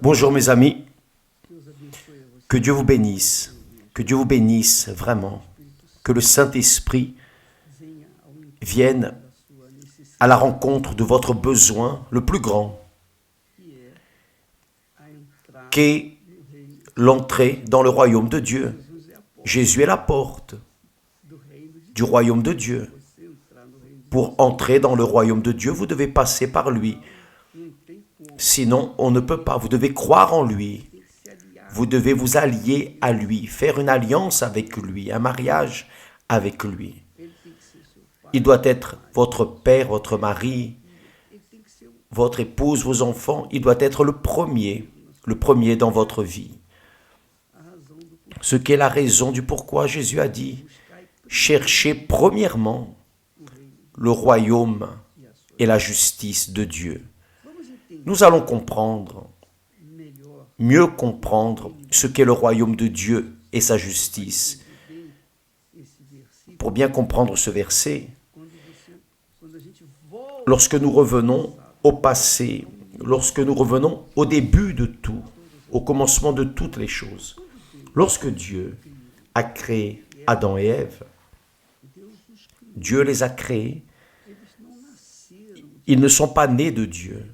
Bonjour mes amis, que Dieu vous bénisse vraiment, que le Saint-Esprit vienne à la rencontre de votre besoin le plus grand, qu'est l'entrée dans le royaume de Dieu. Jésus est la porte du royaume de Dieu. Pour entrer dans le royaume de Dieu, vous devez passer par lui. Sinon, on ne peut pas. Vous devez croire en lui. Vous devez vous allier à lui, faire une alliance avec lui, un mariage avec lui. Il doit être votre père, votre mari, votre épouse, vos enfants. Il doit être le premier dans votre vie. Ce qui est la raison du pourquoi Jésus a dit, cherchez premièrement le royaume et la justice de Dieu. Nous allons mieux comprendre ce qu'est le royaume de Dieu et sa justice. Pour bien comprendre ce verset, lorsque nous revenons au passé, lorsque nous revenons au début de tout, au commencement de toutes les choses, lorsque Dieu a créé Adam et Ève, Dieu les a créés. Ils ne sont pas nés de Dieu.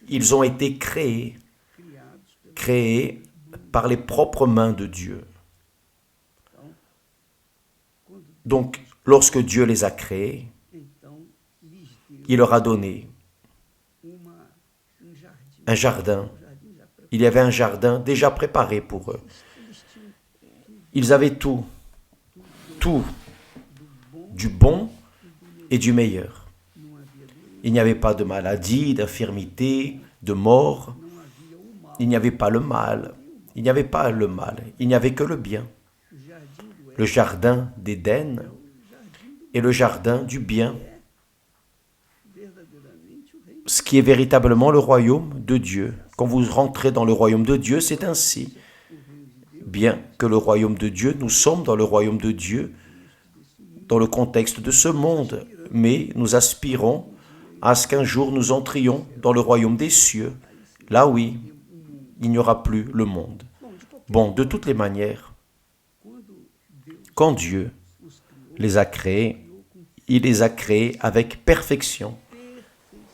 Ils ont été créés par les propres mains de Dieu. Donc, lorsque Dieu les a créés, il leur a donné un jardin. Il y avait un jardin déjà préparé pour eux. Ils avaient tout du bon et du meilleur. Il n'y avait pas de maladie, d'infirmité, de mort. Il n'y avait pas le mal. Il n'y avait pas le mal. Il n'y avait que le bien. Le jardin d'Éden est le jardin du bien. Ce qui est véritablement le royaume de Dieu. Quand vous rentrez dans le royaume de Dieu, c'est ainsi. Bien que le royaume de Dieu, nous sommes dans le royaume de Dieu, dans le contexte de ce monde, mais nous aspirons à ce qu'un jour nous entrions dans le royaume des cieux. Là, oui, il n'y aura plus le monde. Bon, de toutes les manières, quand Dieu les a créés, il les a créés avec perfection.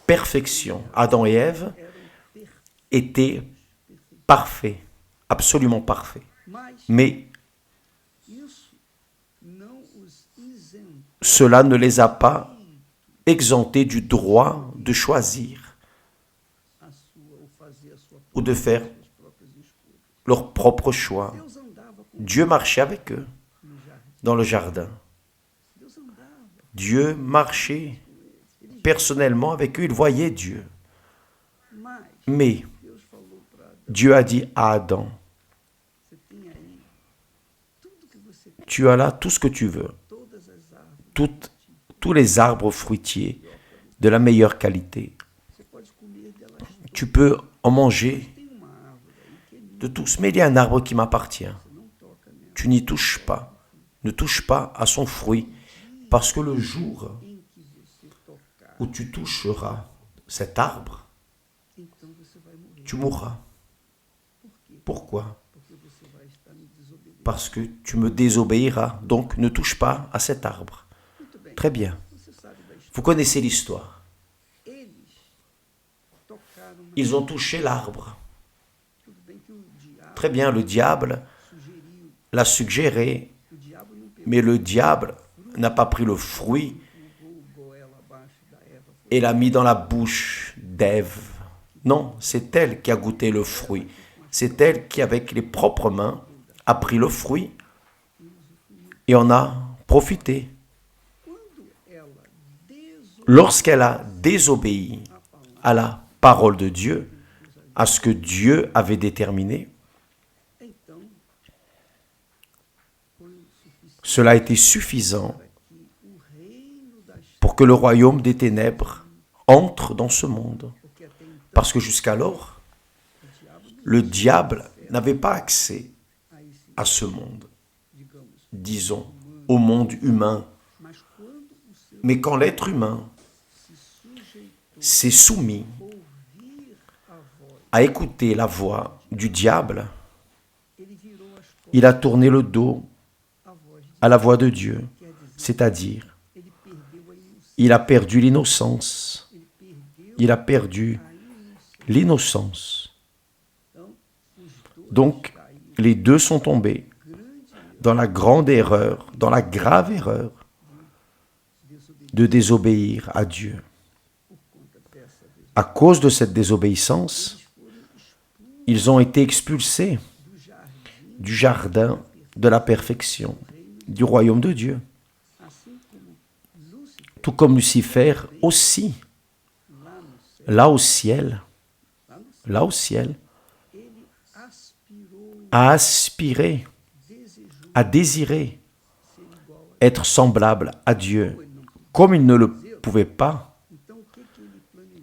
Perfection. Adam et Ève étaient parfaits, absolument parfaits. Mais cela ne les a pas exemptés du droit de choisir ou de faire leur propre choix. Dieu marchait avec eux dans le jardin. Dieu marchait personnellement avec eux, il voyait Dieu. Mais Dieu a dit à Adam, tu as là tout ce que tu veux, tous les arbres fruitiers de la meilleure qualité. Tu peux en manger de tous, mais il y a un arbre qui m'appartient. Tu n'y touches pas. Ne touche pas à son fruit, parce que le jour où tu toucheras cet arbre, tu mourras. Pourquoi? Parce que tu me désobéiras, donc ne touche pas à cet arbre. Très bien. Vous connaissez l'histoire. Ils ont touché l'arbre. Très bien, le diable l'a suggéré, mais le diable n'a pas pris le fruit et l'a mis dans la bouche d'Ève. Non, c'est elle qui a goûté le fruit. C'est elle qui, avec les propres mains, a pris le fruit et en a profité. Lorsqu'elle a désobéi à la parole de Dieu, à ce que Dieu avait déterminé, cela a été suffisant pour que le royaume des ténèbres entre dans ce monde. Parce que jusqu'alors, le diable n'avait pas accès à ce monde, disons, au monde humain. Mais quand l'être humain s'est soumis a écouté la voix du diable, il a tourné le dos à la voix de Dieu, c'est-à-dire, il a perdu l'innocence. Il a perdu l'innocence. Donc, les deux sont tombés dans la grande erreur, dans la grave erreur de désobéir à Dieu. À cause de cette désobéissance, ils ont été expulsés du jardin de la perfection, du royaume de Dieu. Tout comme Lucifer aussi, là au ciel, a aspiré, a désiré être semblable à Dieu. Comme il ne le pouvait pas,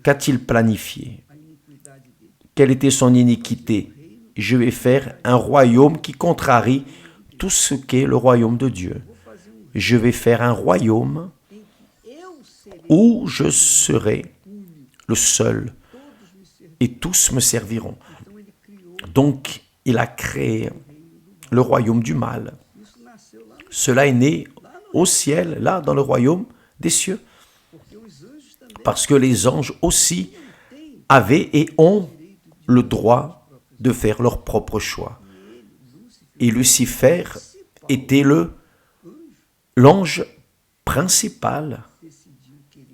qu'a-t-il planifié? Quelle était son iniquité? Je vais faire un royaume qui contrarie tout ce qu'est le royaume de Dieu. Je vais faire un royaume où je serai le seul et tous me serviront. Donc, il a créé le royaume du mal. Cela est né au ciel, là, dans le royaume des cieux. Parce que les anges aussi avaient et ont le droit de faire leur propre choix. Et Lucifer était l'ange principal.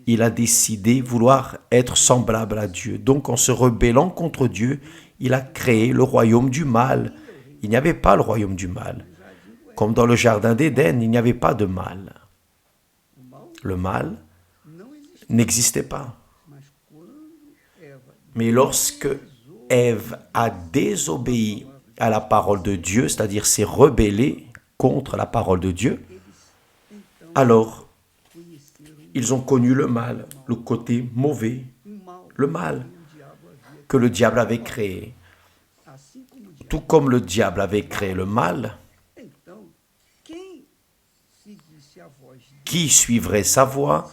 Il a décidé vouloir être semblable à Dieu. Donc, en se rebellant contre Dieu, il a créé le royaume du mal. Il n'y avait pas le royaume du mal. Comme dans le jardin d'Éden, il n'y avait pas de mal. Le mal n'existait pas. Mais lorsque Ève a désobéi à la parole de Dieu, c'est-à-dire s'est rebellée contre la parole de Dieu, alors ils ont connu le mal, le côté mauvais, le mal que le diable avait créé. Tout comme le diable avait créé le mal, qui suivrait sa voie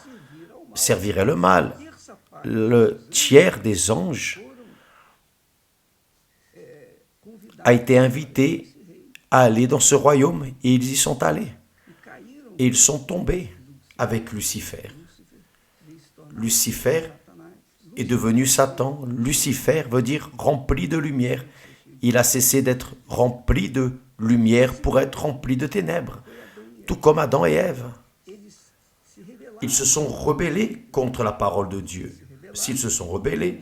servirait le mal. Le tiers des anges a été invité à aller dans ce royaume et ils y sont allés. Et ils sont tombés avec Lucifer. Lucifer est devenu Satan. Lucifer veut dire rempli de lumière. Il a cessé d'être rempli de lumière pour être rempli de ténèbres. Tout comme Adam et Ève. Ils se sont rebellés contre la parole de Dieu. S'ils se sont rebellés,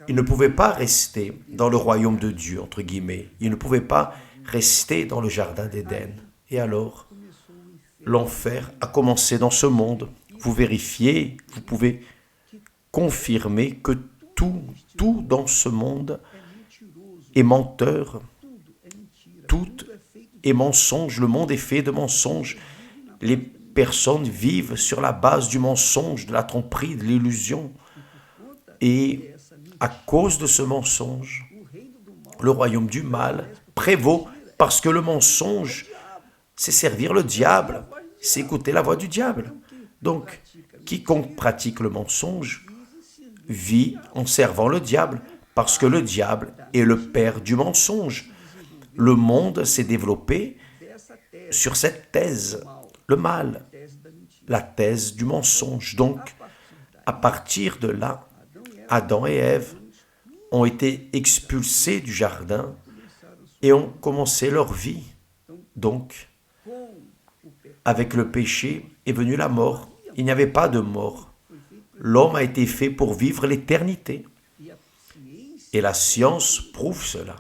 ils ne pouvaient pas rester dans le royaume de Dieu, entre guillemets. Ils ne pouvaient pas rester dans le jardin d'Éden. Et alors, l'enfer a commencé dans ce monde. Vous vérifiez, vous pouvez confirmer que tout dans ce monde est menteur. Tout est mensonge. Le monde est fait de mensonges. Les personnes vivent sur la base du mensonge, de la tromperie, de l'illusion. Et à cause de ce mensonge, le royaume du mal prévaut parce que le mensonge, c'est servir le diable, c'est écouter la voix du diable. Donc, quiconque pratique le mensonge vit en servant le diable parce que le diable est le père du mensonge. Le monde s'est développé sur cette thèse, le mal, la thèse du mensonge. Donc, à partir de là, Adam et Ève ont été expulsés du jardin et ont commencé leur vie. Donc, avec le péché est venue la mort. Il n'y avait pas de mort. L'homme a été fait pour vivre l'éternité. Et la science prouve cela.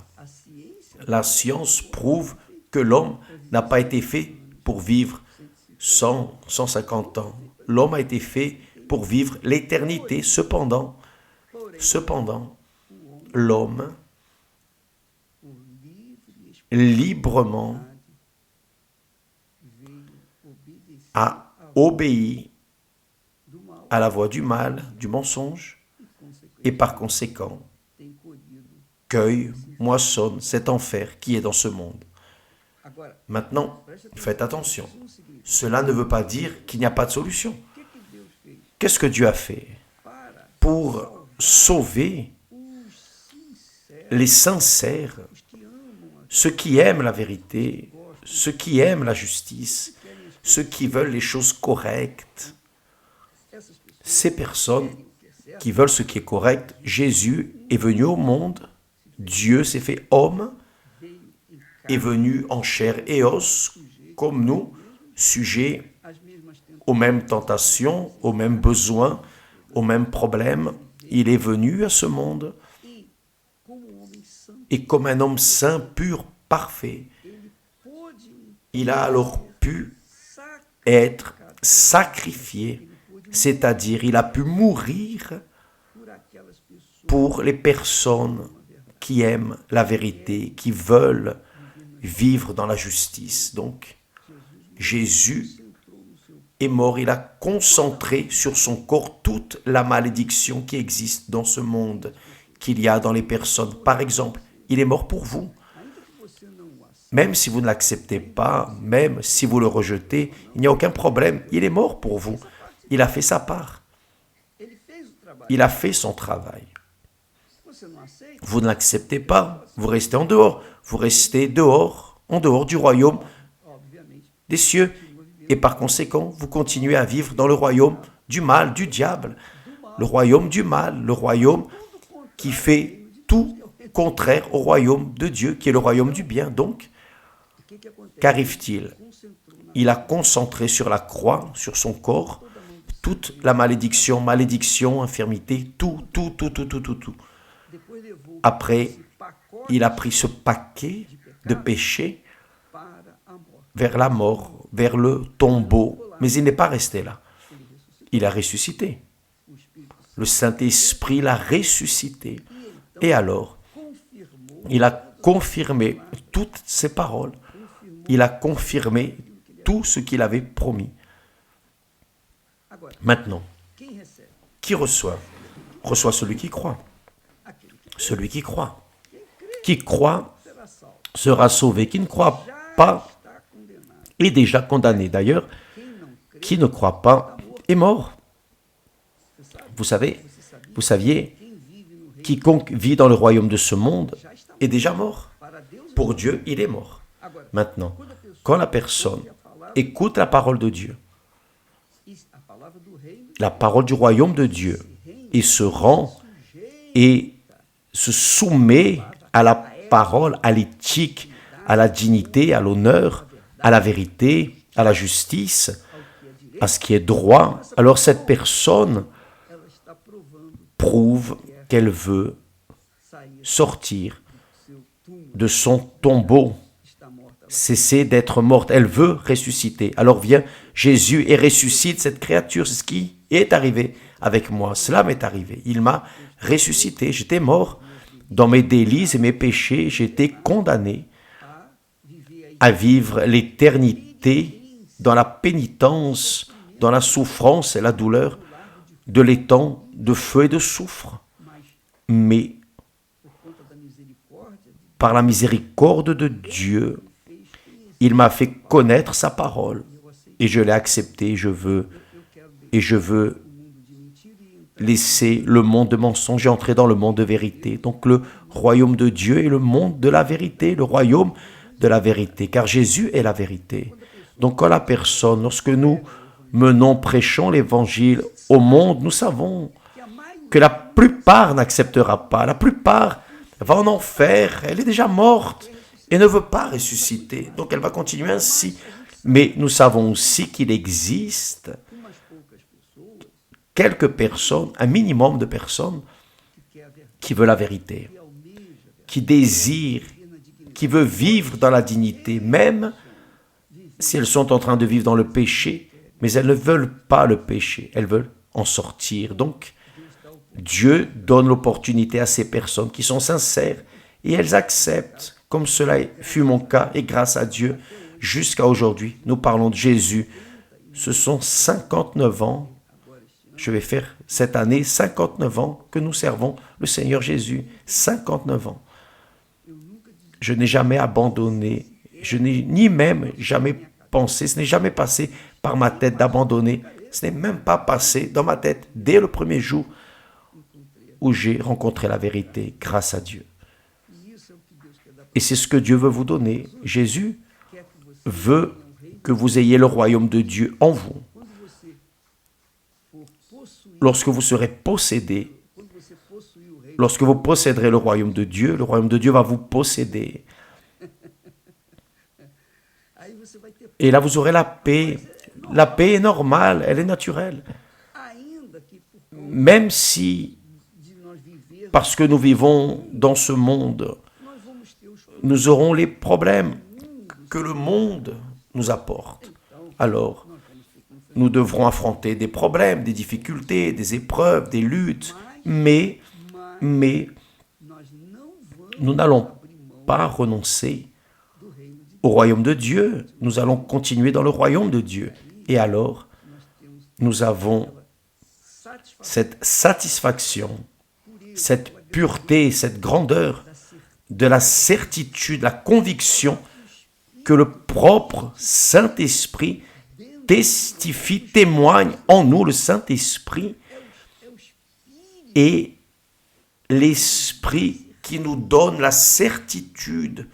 La science prouve que l'homme n'a pas été fait pour vivre 100, 150 ans. L'homme a été fait pour vivre l'éternité. Cependant, l'homme, librement, a obéi à la voix du mal, du mensonge, et par conséquent, cueille, moissonne cet enfer qui est dans ce monde. Maintenant, faites attention. Cela ne veut pas dire qu'il n'y a pas de solution. Qu'est-ce que Dieu a fait pour sauver les sincères, ceux qui aiment la vérité, ceux qui aiment la justice, ceux qui veulent les choses correctes. Ces personnes qui veulent ce qui est correct, Jésus est venu au monde, Dieu s'est fait homme, est venu en chair et os, comme nous, sujet aux mêmes tentations, aux mêmes besoins, aux mêmes problèmes. Il est venu à ce monde et comme un homme saint, pur, parfait, il a alors pu être sacrifié, c'est-à-dire il a pu mourir pour les personnes qui aiment la vérité, qui veulent vivre dans la justice. Donc, Jésus est mort, il a concentré sur son corps toute la malédiction qui existe dans ce monde, qu'il y a dans les personnes. Par exemple, il est mort pour vous. Même si vous ne l'acceptez pas, même si vous le rejetez, il n'y a aucun problème. Il est mort pour vous. Il a fait sa part. Il a fait son travail. Vous ne l'acceptez pas, vous restez en dehors. Vous restez dehors, en dehors du royaume des cieux. Et par conséquent, vous continuez à vivre dans le royaume du mal, du diable. Le royaume du mal, le royaume qui fait tout contraire au royaume de Dieu, qui est le royaume du bien. Donc, qu'arrive-t-il? Il a concentré sur la croix, sur son corps, toute la malédiction, infirmité, tout. Après, il a pris ce paquet de péchés vers la mort, vers le tombeau. Mais il n'est pas resté là. Il a ressuscité. Le Saint-Esprit l'a ressuscité. Et alors, il a confirmé toutes ses paroles. Il a confirmé tout ce qu'il avait promis. Maintenant, qui reçoit? Reçoit celui qui croit. Celui qui croit. Qui croit sera sauvé. Qui ne croit pas est déjà condamné. D'ailleurs, qui ne croit pas est mort. Vous saviez, quiconque vit dans le royaume de ce monde est déjà mort. Pour Dieu, il est mort. Maintenant, quand la personne écoute la parole de Dieu, la parole du royaume de Dieu, et se rend et se soumet à la parole, à l'éthique, à la dignité, à l'honneur, à la vérité, à la justice, à ce qui est droit, alors cette personne prouve qu'elle veut sortir de son tombeau, cesser d'être morte. Elle veut ressusciter. Alors vient Jésus et ressuscite cette créature. C'est ce qui est arrivé avec moi. Cela m'est arrivé. Il m'a ressuscité. J'étais mort dans mes délits et mes péchés. J'étais condamné à vivre l'éternité dans la pénitence, dans la souffrance et la douleur de l'étang de feu et de soufre. Mais par la miséricorde de Dieu, il m'a fait connaître sa parole et je l'ai acceptée. Je veux laisser le monde de mensonge et entrer dans le monde de vérité. Donc le royaume de Dieu est le monde de la vérité, le royaume de la vérité, car Jésus est la vérité. Donc quand la personne, lorsque nous prêchons l'évangile au monde, nous savons que la plupart n'acceptera pas. La plupart va en enfer, elle est déjà morte et ne veut pas ressusciter. Donc elle va continuer ainsi. Mais nous savons aussi qu'il existe quelques personnes, un minimum de personnes qui veulent la vérité, qui désirent, qui veulent vivre dans la dignité, même si elles sont en train de vivre dans le péché, mais elles ne veulent pas le péché, elles veulent en sortir. Donc, Dieu donne l'opportunité à ces personnes qui sont sincères et elles acceptent, comme cela fut mon cas, et grâce à Dieu, jusqu'à aujourd'hui, nous parlons de Jésus. Ce sont 59 ans, je vais faire cette année 59 ans que nous servons le Seigneur Jésus. 59 ans. Je n'ai jamais abandonné, je n'ai ni même jamais pensé, ce n'est jamais passé par ma tête d'abandonner, ce n'est même pas passé dans ma tête dès le premier jour où j'ai rencontré la vérité, grâce à Dieu. Et c'est ce que Dieu veut vous donner. Jésus veut que vous ayez le royaume de Dieu en vous. Lorsque vous serez possédé, lorsque vous posséderez le royaume de Dieu va vous posséder. Et là, vous aurez la paix. La paix est normale, elle est naturelle. Même si, parce que nous vivons dans ce monde, nous aurons les problèmes que le monde nous apporte. Alors, nous devrons affronter des problèmes, des difficultés, des épreuves, des luttes, mais nous n'allons pas renoncer au royaume de Dieu. Nous allons continuer dans le royaume de Dieu. Et alors, nous avons cette satisfaction, cette pureté, cette grandeur de la certitude, la conviction que le propre Saint-Esprit testifie, témoigne en nous. Le Saint-Esprit est l'Esprit qui nous donne la certitude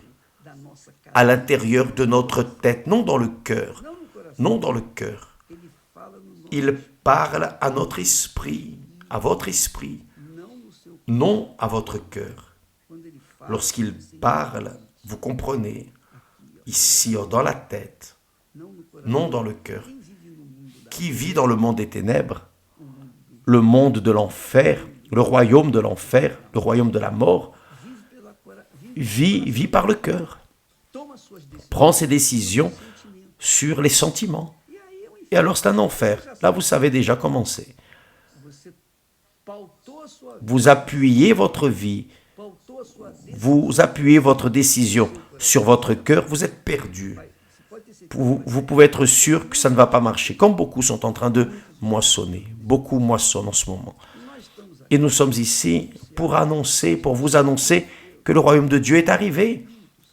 à l'intérieur de notre tête, non dans le cœur, non dans le cœur. Il parle à notre esprit, à votre esprit, non à votre cœur. Lorsqu'il parle, vous comprenez, ici dans la tête, non dans le cœur. Qui vit dans le monde des ténèbres, le monde de l'enfer, le royaume de l'enfer, le royaume de la mort, vit par le cœur, prend ses décisions sur les sentiments. Et alors c'est un enfer. Là, vous savez déjà comment c'est. Vous appuyez votre vie, vous appuyez votre décision sur votre cœur, vous êtes perdu. Vous pouvez être sûr que ça ne va pas marcher, comme beaucoup sont en train de moissonner. Beaucoup moissonnent en ce moment. Et nous sommes ici pour vous annoncer que le royaume de Dieu est arrivé.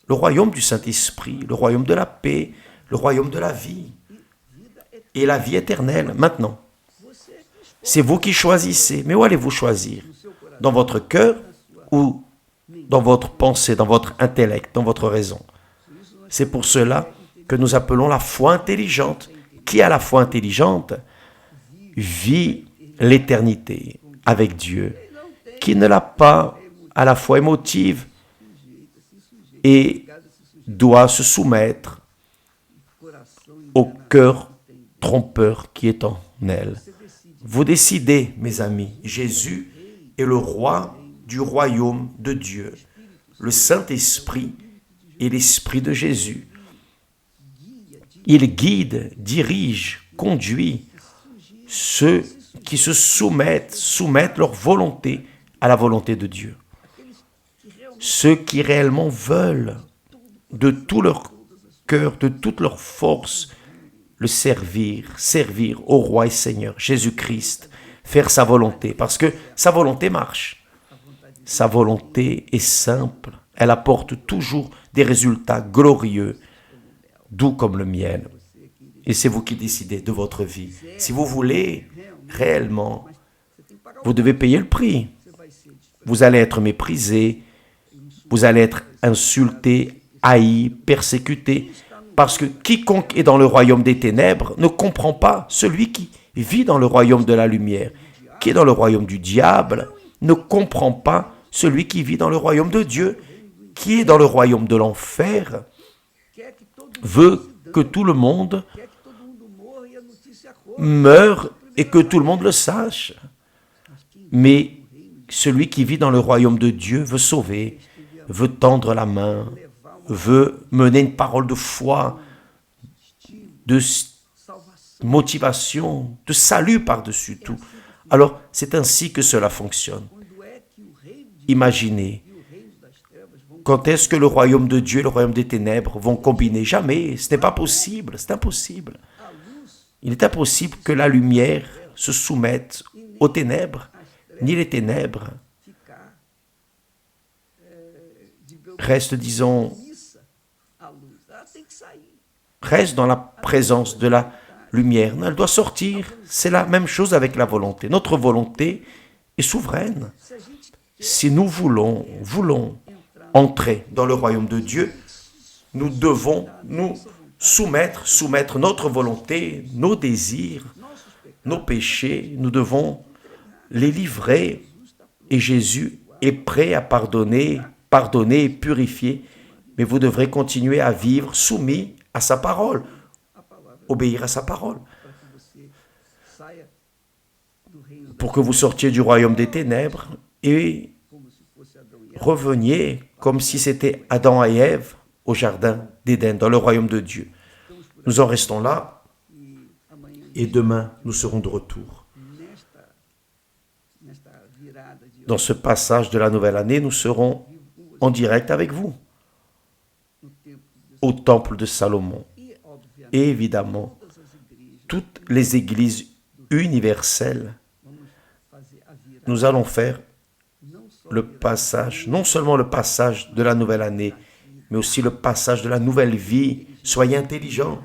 Le royaume du Saint-Esprit, le royaume de la paix, le royaume de la vie. Et la vie éternelle, maintenant. C'est vous qui choisissez. Mais où allez-vous choisir? Dans votre cœur ou dans votre pensée, dans votre intellect, dans votre raison? C'est pour cela que nous appelons la foi intelligente. Qui a la foi intelligente vit l'éternité avec Dieu. Qui ne l'a pas a la foi émotive et doit se soumettre au cœur trompeur qui est en elle. Vous décidez, mes amis, Jésus est le roi du royaume de Dieu. Le Saint-Esprit est l'Esprit de Jésus. Il guide, dirige, conduit ceux qui se soumettent leur volonté à la volonté de Dieu. Ceux qui réellement veulent de tout leur cœur, de toute leur force, le servir au roi et Seigneur, Jésus-Christ, faire sa volonté, parce que sa volonté marche. Sa volonté est simple, elle apporte toujours des résultats glorieux, doux comme le miel. Et c'est vous qui décidez de votre vie. Si vous voulez réellement, vous devez payer le prix. Vous allez être méprisé, vous allez être insulté, haï, persécuté, parce que quiconque est dans le royaume des ténèbres ne comprend pas celui qui vit dans le royaume de la lumière. Qui est dans le royaume du diable ne comprend pas celui qui vit dans le royaume de Dieu. Qui est dans le royaume de l'enfer veut que tout le monde meure et que tout le monde le sache. Mais celui qui vit dans le royaume de Dieu veut sauver, veut tendre la main, veut mener une parole de foi, de motivation, de salut par-dessus tout. Alors, c'est ainsi que cela fonctionne. Imaginez, quand est-ce que le royaume de Dieu et le royaume des ténèbres vont combiner? Jamais, ce n'est pas possible, c'est impossible. Il est impossible que la lumière se soumette aux ténèbres, ni les ténèbres restent, disons, reste dans la présence de la lumière. Non, elle doit sortir. C'est la même chose avec la volonté. Notre volonté est souveraine. Si nous voulons entrer dans le royaume de Dieu, nous devons nous soumettre notre volonté, nos désirs, nos péchés, nous devons les livrer et Jésus est prêt à pardonner et purifier, mais vous devrez continuer à vivre soumis à sa parole, obéir à sa parole, pour que vous sortiez du royaume des ténèbres et reveniez comme si c'était Adam et Ève au jardin d'Éden, dans le royaume de Dieu. Nous en restons là et demain nous serons de retour. Dans ce passage de la nouvelle année, nous serons en direct avec vous au temple de Salomon. Et évidemment, toutes les églises universelles, nous allons faire le passage, non seulement le passage de la nouvelle année, mais aussi le passage de la nouvelle vie. Soyez intelligents.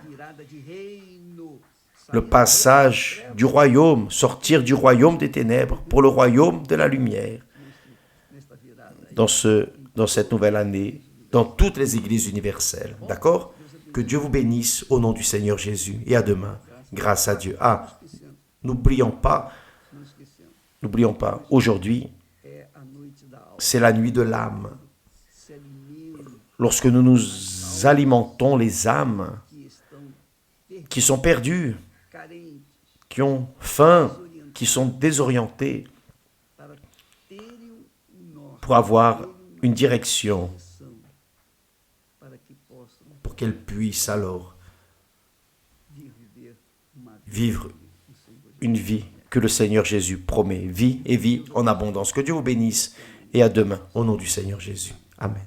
Le passage du royaume, sortir du royaume des ténèbres pour le royaume de la lumière. Dans cette nouvelle année, dans toutes les églises universelles. D'accord? Que Dieu vous bénisse au nom du Seigneur Jésus. Et à demain. Grâce à Dieu. N'oublions pas, aujourd'hui, c'est la nuit de l'âme. Lorsque nous nous alimentons les âmes qui sont perdues, qui ont faim, qui sont désorientées, pour avoir une direction, pour qu'elles puissent alors vivre une vie que le Seigneur Jésus promet, vie et vie en abondance. Que Dieu vous bénisse et à demain, au nom du Seigneur Jésus. Amen.